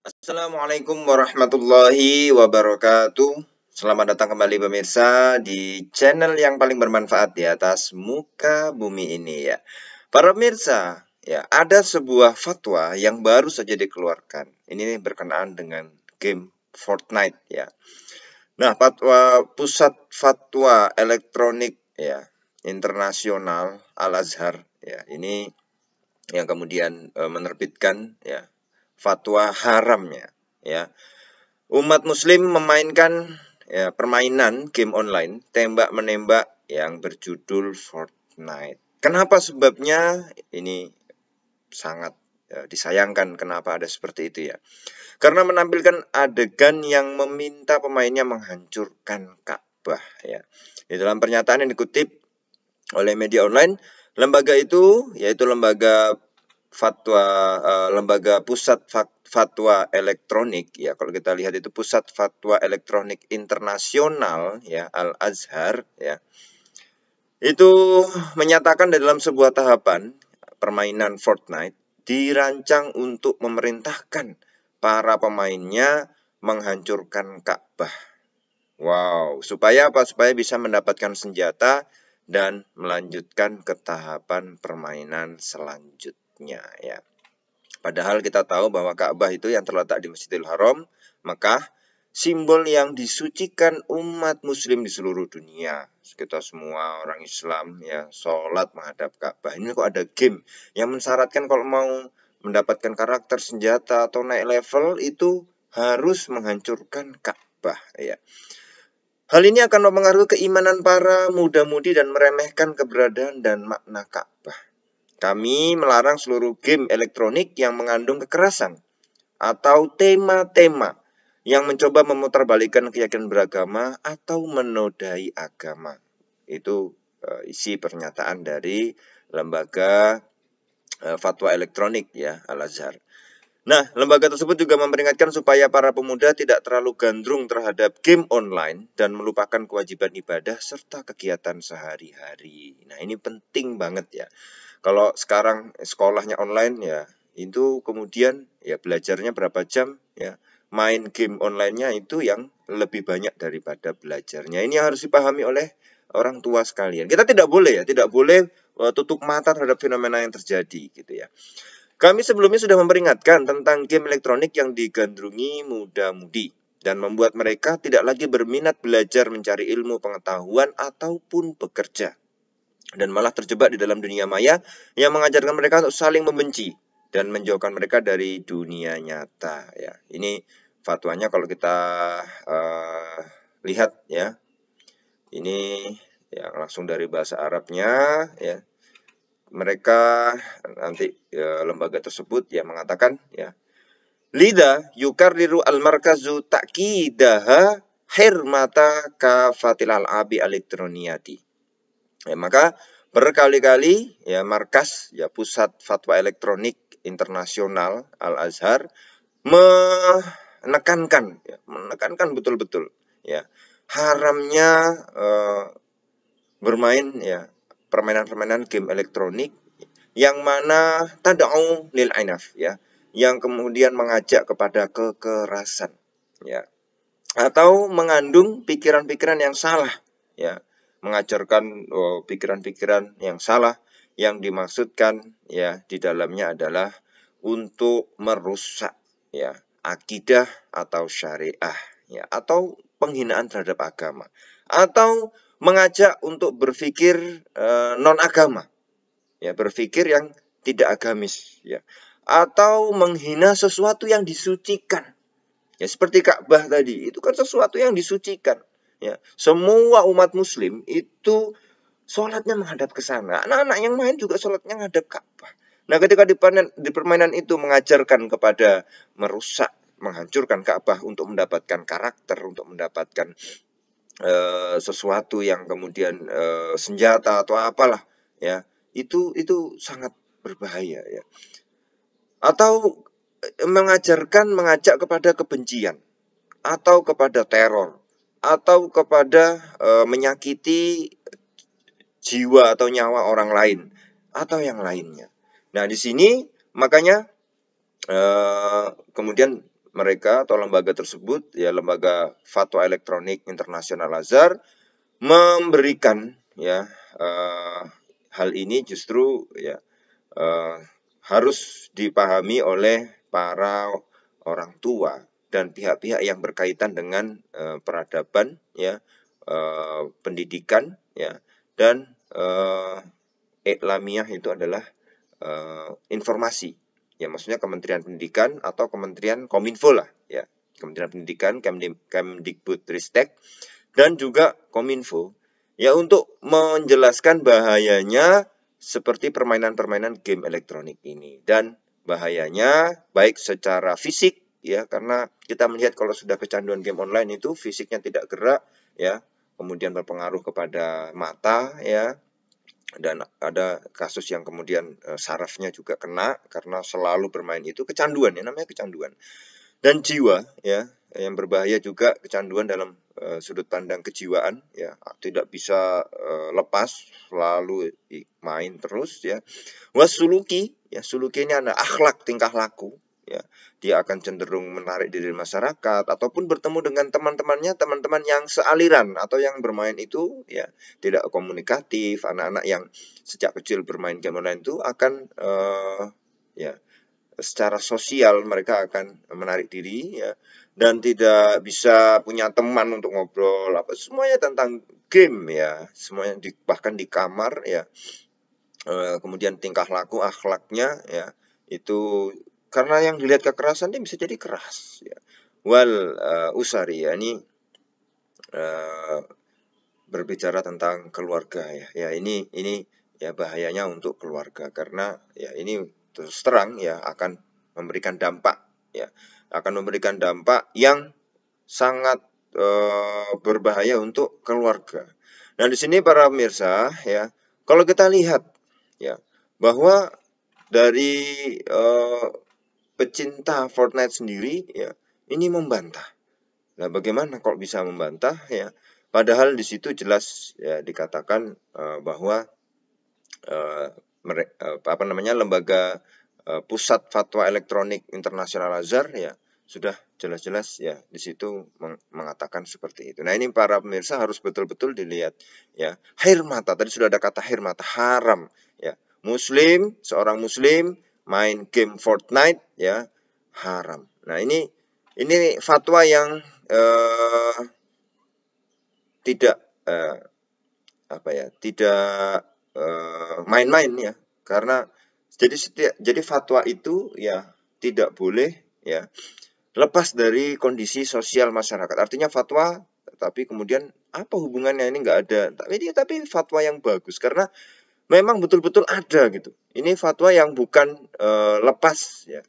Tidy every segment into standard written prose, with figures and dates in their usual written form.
Assalamualaikum warahmatullahi wabarakatuh. Selamat datang kembali pemirsa di channel yang paling bermanfaat di atas muka bumi ini ya. Para pemirsa, ya ada sebuah fatwa yang baru saja dikeluarkan. Ini berkenaan dengan game Fortnite ya. Nah, pusat fatwa elektronik ya internasional Al Azhar ya ini yang kemudian menerbitkan ya fatwa haramnya ya umat muslim memainkan ya permainan game online tembak menembak yang berjudul Fortnite. Kenapa sebabnya? Ini sangat disayangkan kenapa ada seperti itu ya. Karena menampilkan adegan yang meminta pemainnya menghancurkan Ka'bah ya. Di dalam pernyataan yang dikutip oleh media online, lembaga itu yaitu lembaga pusat fatwa elektronik ya, kalau kita lihat itu pusat fatwa elektronik internasional ya, Al Azhar ya, itu menyatakan dalam sebuah tahapan permainan Fortnite dirancang untuk memerintahkan para pemainnya menghancurkan Ka'bah. Wow, supaya apa? Supaya bisa mendapatkan senjata dan melanjutkan ke tahapan permainan selanjutnya ya. Padahal kita tahu bahwa Ka'bah itu yang terletak di Masjidil Haram, Mekah, simbol yang disucikan umat muslim di seluruh dunia. Kita semua orang Islam ya sholat menghadap Ka'bah. Ini kok ada game yang mensyaratkan kalau mau mendapatkan karakter senjata atau naik level itu harus menghancurkan Ka'bah ya. Hal ini akan mempengaruhi keimanan para muda-mudi dan meremehkan keberadaan dan makna Ka'bah. Kami melarang seluruh game elektronik yang mengandung kekerasan atau tema-tema yang mencoba memutarbalikkan keyakinan beragama atau menodai agama. Itu isi pernyataan dari lembaga fatwa elektronik ya, Al Azhar. Nah, lembaga tersebut juga memperingatkan supaya para pemuda tidak terlalu gandrung terhadap game online dan melupakan kewajiban ibadah serta kegiatan sehari-hari. Nah, ini penting banget ya. Kalau sekarang sekolahnya online ya, itu kemudian ya belajarnya berapa jam ya, main game online-nya itu yang lebih banyak daripada belajarnya. Ini harus dipahami oleh orang tua sekalian. Kita tidak boleh ya, tidak boleh tutup mata terhadap fenomena yang terjadi gitu ya. Kami sebelumnya sudah memperingatkan tentang game elektronik yang digandrungi muda-mudi dan membuat mereka tidak lagi berminat belajar mencari ilmu pengetahuan ataupun bekerja, dan malah terjebak di dalam dunia maya yang mengajarkan mereka untuk saling membenci dan menjauhkan mereka dari dunia nyata ya. Ini fatwanya kalau kita lihat ya. Ini ya langsung dari bahasa Arabnya ya. Mereka nanti lembaga tersebut ya mengatakan ya, lida yukarriru al-markazu ta'kidaha hirmata kafatil al-abi elektroniyati. Ya, maka berkali-kali ya markas ya pusat fatwa elektronik internasional Al Azhar menekankan betul-betul ya haramnya bermain ya permainan-permainan game elektronik yang mana tad'u lil ainaf ya, yang kemudian mengajak kepada kekerasan ya, atau mengandung pikiran-pikiran yang salah ya, mengajarkan pikiran-pikiran yang salah yang dimaksudkan ya di dalamnya adalah untuk merusak ya akidah atau syariah ya, atau penghinaan terhadap agama, atau mengajak untuk berpikir non agama ya, berpikir yang tidak agamis ya, atau menghina sesuatu yang disucikan ya, seperti Ka'bah tadi itu kan sesuatu yang disucikan ya. Semua umat muslim itu sholatnya menghadap ke sana, anak-anak yang main juga sholatnya menghadap Ka'bah. Nah, ketika di permainan itu mengajarkan kepada merusak, menghancurkan Ka'bah untuk mendapatkan karakter, untuk mendapatkan sesuatu yang kemudian senjata atau apalah ya, itu sangat berbahaya ya. Atau mengajak kepada kebencian, atau kepada teror, atau kepada menyakiti jiwa atau nyawa orang lain atau yang lainnya. Nah, di sini makanya kemudian mereka atau lembaga tersebut, ya lembaga fatwa elektronik internasional Azhar, memberikan ya hal ini justru ya harus dipahami oleh para orang tua dan pihak-pihak yang berkaitan dengan peradaban, ya, pendidikan, ya, dan iklamiyah itu adalah informasi. Ya, maksudnya Kementerian Pendidikan atau Kementerian Kominfo lah, ya. Kementerian Pendidikan, Kemdikbudristek, dan juga Kominfo, ya, untuk menjelaskan bahayanya seperti permainan-permainan game elektronik ini, dan bahayanya baik secara fisik, ya, karena kita melihat kalau sudah kecanduan game online itu fisiknya tidak gerak, ya, kemudian berpengaruh kepada mata, ya, dan ada kasus yang kemudian sarafnya juga kena karena selalu bermain itu, kecanduan, ya, namanya kecanduan. Dan jiwa, ya, yang berbahaya juga kecanduan dalam sudut pandang kejiwaan, ya, tidak bisa lepas, selalu main terus, ya. Wasuluki, ya, suluki ini ada akhlak, tingkah laku, ya, dia akan cenderung menarik diri masyarakat ataupun bertemu dengan teman-temannya, teman-teman yang sealiran atau yang bermain itu, ya, tidak komunikatif. Anak-anak yang sejak kecil bermain game online itu akan ya, secara sosial mereka akan menarik diri, ya, dan tidak bisa punya teman untuk ngobrol, apa semuanya tentang game, ya, semuanya bahkan di kamar, ya. Kemudian tingkah laku, akhlaknya, ya, itu karena yang dilihat kekerasan dia bisa jadi keras, ya. Usari, ya, ini berbicara tentang keluarga, ya. Ya, ini ya bahayanya untuk keluarga karena ya ini terus terang, ya, akan memberikan dampak, ya, akan memberikan dampak yang sangat berbahaya untuk keluarga. Nah, di sini para pemirsa, ya, kalau kita lihat, ya, bahwa dari pecinta Fortnite sendiri, ya, ini membantah. Nah, bagaimana kalau bisa membantah, ya? Padahal di situ jelas, ya, dikatakan bahwa lembaga Pusat Fatwa Elektronik Internasional Azhar, ya, sudah jelas-jelas, ya, di situ mengatakan seperti itu. Nah, ini para pemirsa harus betul-betul dilihat, ya. Hirmata, tadi sudah ada kata hirmata, haram, ya. Muslim, seorang muslim main game Fortnite, ya, haram. Nah, ini fatwa yang tidak tidak main-main, ya, karena jadi fatwa itu, ya, tidak boleh, ya, lepas dari kondisi sosial masyarakat. Artinya fatwa, tapi kemudian apa hubungannya, ini nggak ada. Tapi fatwa yang bagus karena memang betul-betul ada gitu. Ini fatwa yang bukan lepas, ya,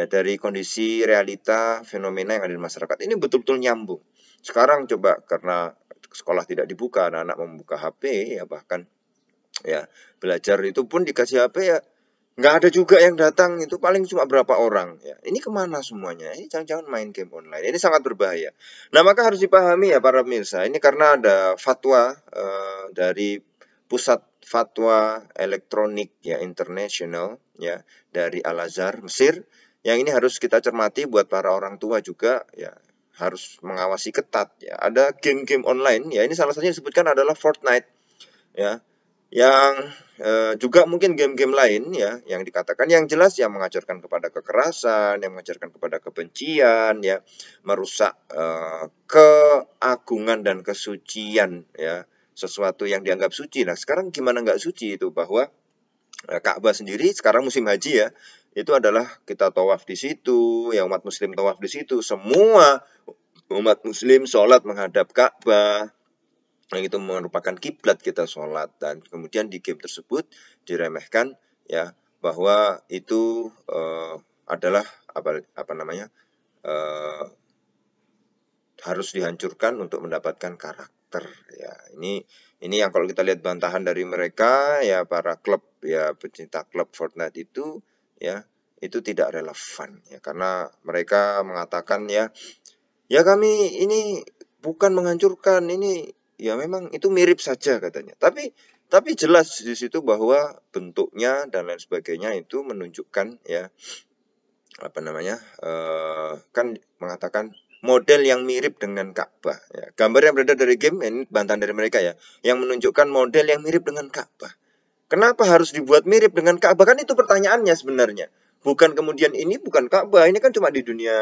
dari kondisi realita fenomena yang ada di masyarakat. Ini betul-betul nyambung. Sekarang coba karena sekolah tidak dibuka, anak-anak membuka HP, ya, bahkan, ya, belajar itu pun dikasih HP, ya, nggak ada juga yang datang, itu paling cuma berapa orang, ya. Ini kemana semuanya? Ini jangan-jangan main game online. Ini sangat berbahaya. Nah, maka harus dipahami, ya, para pemirsa, ini karena ada fatwa dari Pusat Fatwa Elektronik, ya, Internasional, ya, dari Al-Azhar Mesir, yang ini harus kita cermati buat para orang tua juga, ya, harus mengawasi ketat, ya. Ada game-game online, ya, ini salah satunya disebutkan adalah Fortnite, ya, yang juga mungkin game-game lain, ya, yang dikatakan yang jelas yang mengajarkan kepada kekerasan, yang mengajarkan kepada kebencian, ya, merusak keagungan dan kesucian, ya, sesuatu yang dianggap suci. Nah, sekarang gimana nggak suci itu, bahwa Ka'bah sendiri sekarang musim haji, ya, itu adalah kita tawaf di situ, ya, umat muslim tawaf di situ, semua umat muslim sholat menghadap Ka'bah, yang itu merupakan kiblat kita sholat, dan kemudian di game tersebut diremehkan, ya, bahwa itu adalah harus dihancurkan untuk mendapatkan karakter, ya. Ini yang kalau kita lihat bantahan dari mereka, ya, para klub, ya, pecinta klub Fortnite itu, ya, itu tidak relevan, ya, karena mereka mengatakan, ya, kami ini bukan menghancurkan, ini, ya, memang itu mirip saja katanya. Tapi jelas di situ bahwa bentuknya dan lain sebagainya itu menunjukkan, ya, kan mengatakan model yang mirip dengan Ka'bah. Ya. Gambar yang beredar dari game ini bantahan dari mereka ya, yang menunjukkan model yang mirip dengan Ka'bah. Kenapa harus dibuat mirip dengan Ka'bah? Kan itu pertanyaannya sebenarnya. Bukan kemudian ini bukan Ka'bah, ini kan cuma di dunia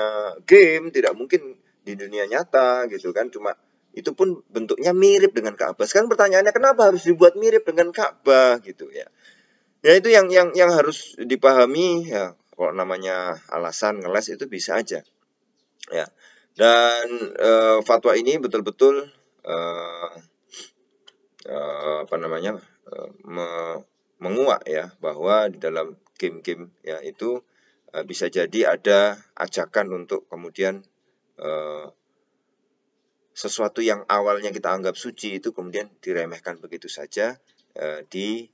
game, tidak mungkin di dunia nyata gitu kan. Cuma itu pun bentuknya mirip dengan Ka'bah. Sekarang pertanyaannya kenapa harus dibuat mirip dengan Ka'bah gitu ya. Ya itu yang harus dipahami ya. Kalau namanya alasan ngeles itu bisa aja. Ya. Dan fatwa ini betul-betul menguak ya bahwa di dalam game-game ya itu bisa jadi ada ajakan untuk kemudian sesuatu yang awalnya kita anggap suci itu kemudian diremehkan begitu saja di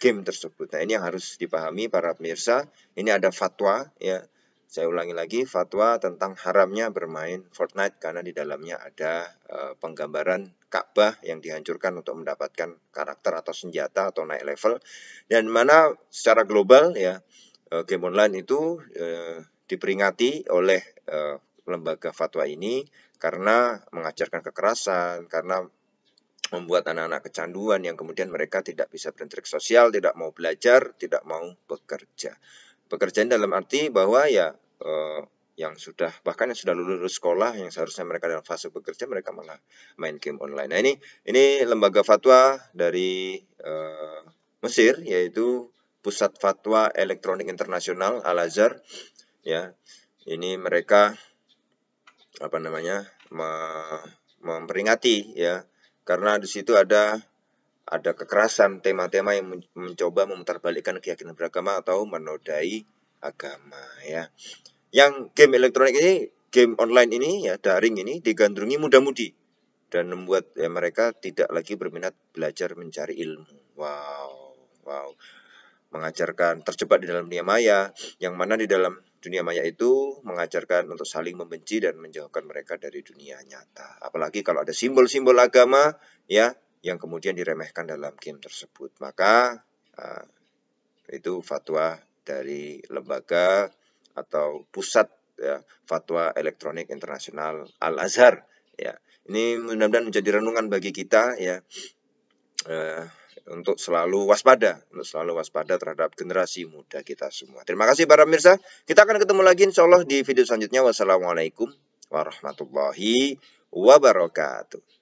game tersebut. Nah, ini yang harus dipahami para pemirsa. Ini ada fatwa ya. Saya ulangi lagi, fatwa tentang haramnya bermain Fortnite karena di dalamnya ada penggambaran Ka'bah yang dihancurkan untuk mendapatkan karakter atau senjata atau naik level. Dan mana secara global ya game online itu diperingati oleh lembaga fatwa ini karena mengajarkan kekerasan, karena membuat anak-anak kecanduan yang kemudian mereka tidak bisa berinteraksi sosial, tidak mau belajar, tidak mau bekerja. Pekerjaan dalam arti bahwa ya yang sudah bahkan yang sudah lulus sekolah yang seharusnya mereka dalam fase bekerja mereka malah main game online. Nah ini lembaga fatwa dari Mesir yaitu Pusat Fatwa Elektronik Internasional Al-Azhar ya. Ini mereka memperingati ya karena di situ ada kekerasan, tema-tema yang mencoba memutarbalikkan keyakinan beragama atau menodai agama ya. Yang game elektronik ini, game online ini ya daring ini digandrungi muda-mudi dan membuat ya, mereka tidak lagi berminat belajar mencari ilmu. Wow. Mengajarkan terjebak di dalam dunia maya, yang mana di dalam dunia maya itu mengajarkan untuk saling membenci dan menjauhkan mereka dari dunia nyata. Apalagi kalau ada simbol-simbol agama ya yang kemudian diremehkan dalam game tersebut. Maka itu fatwa dari lembaga atau pusat ya, fatwa elektronik internasional Al-Azhar ya. Ini mudah-mudahan menjadi renungan bagi kita ya. Untuk selalu waspada terhadap generasi muda kita semua. Terima kasih para pemirsa. Kita akan ketemu lagi insya Allah di video selanjutnya. Wassalamualaikum warahmatullahi wabarakatuh.